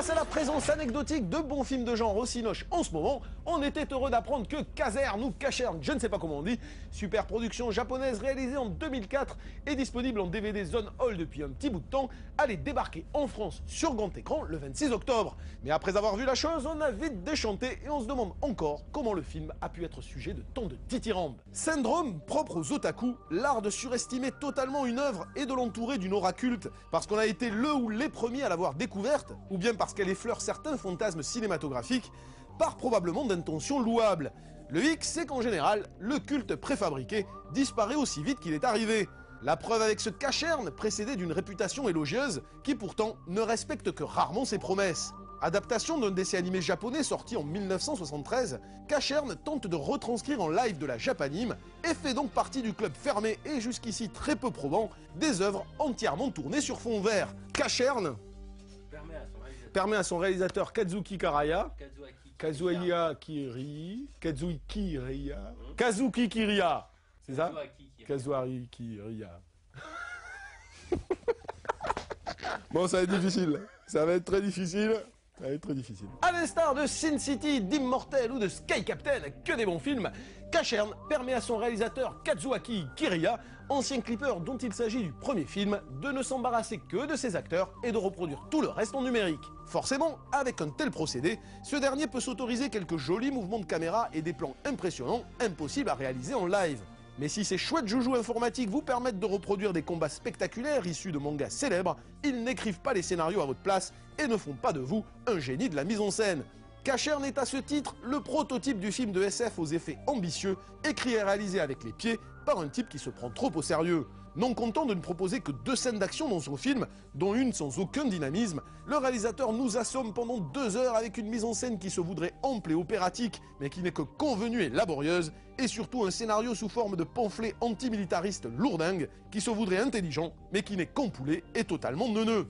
Face à la présence anecdotique de bons films de genre au Cinoche en ce moment, on était heureux d'apprendre que Caserne ou Cacherne, je ne sais pas comment on dit, super production japonaise réalisée en 2004 et disponible en DVD Zone Hall depuis un petit bout de temps, allait débarquer en France sur grand écran le 26 octobre. Mais après avoir vu la chose, on a vite déchanté et on se demande encore comment le film a pu être sujet de tant de dithyrambes. Syndrome propre aux otaku, l'art de surestimer totalement une œuvre et de l'entourer d'une aura culte parce qu'on a été le ou les premiers à l'avoir découverte, ou bien parce qu'elle effleure certains fantasmes cinématographiques, part probablement d'intentions louables. Le hic, c'est qu'en général, le culte préfabriqué disparaît aussi vite qu'il est arrivé. La preuve avec ce Cacherne, précédé d'une réputation élogieuse, qui pourtant ne respecte que rarement ses promesses. Adaptation d'un dessin animé japonais sorti en 1973, Cacherne tente de retranscrire en live de la japanime et fait donc partie du club fermé et jusqu'ici très peu probant des œuvres entièrement tournées sur fond vert. Cacherne permet à son réalisateur Kazuki Kiriya, Kazuki Kiriya, c'est ça? Kazuaki Kiriya. Bon, ça va être difficile. Ça va être très difficile. Ça va être très difficile. À l'instar de Sin City, d'Immortel ou de Sky Captain, que des bons films, Cacherne permet à son réalisateur Kazuaki Kiriya, ancien clipper dont il s'agit du premier film, de ne s'embarrasser que de ses acteurs et de reproduire tout le reste en numérique. Forcément, avec un tel procédé, ce dernier peut s'autoriser quelques jolis mouvements de caméra et des plans impressionnants, impossibles à réaliser en live. Mais si ces chouettes joujoux informatiques vous permettent de reproduire des combats spectaculaires issus de mangas célèbres, ils n'écrivent pas les scénarios à votre place et ne font pas de vous un génie de la mise en scène. Cacherne est à ce titre le prototype du film de SF aux effets ambitieux, écrit et réalisé avec les pieds par un type qui se prend trop au sérieux. Non content de ne proposer que 2 scènes d'action dans son film, dont une sans aucun dynamisme, le réalisateur nous assomme pendant 2 heures avec une mise en scène qui se voudrait ample et opératique, mais qui n'est que convenue et laborieuse, et surtout un scénario sous forme de pamphlet antimilitariste lourdingue, qui se voudrait intelligent, mais qui n'est qu'empoulé et totalement neuneux.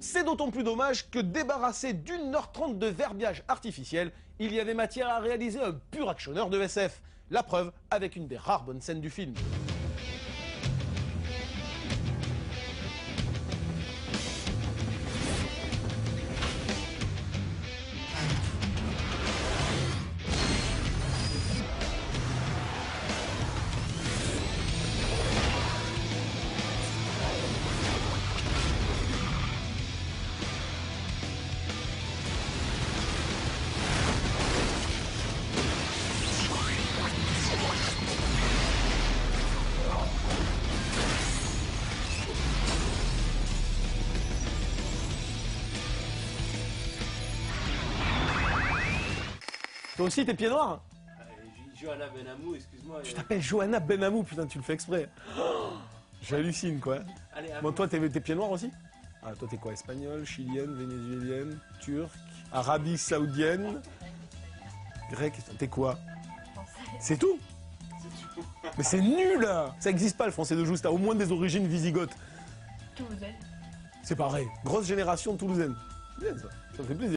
C'est d'autant plus dommage que débarrassé d'1h30 de verbiage artificiel, il y avait matière à réaliser un pur actionneur de SF. La preuve avec une des rares bonnes scènes du film. Toi aussi, t'es pieds noirs? Johanna Benhamou, excuse-moi. Tu t'appelles Johanna Benhamou, putain, tu le fais exprès. Oh, j'hallucine, quoi. Allez, Bon, toi, t'es pieds noirs aussi? Ah, toi, t'es quoi? Espagnole, chilienne, vénézuélienne, turque, Arabie saoudienne, grecque, t'es quoi? C'est tout? Mais c'est nul! Ça n'existe pas, le français de Jousse, t'as au moins des origines visigothes. Toulousaine. C'est pareil, grosse génération toulousaine. C'est bien, ça me fait plaisir.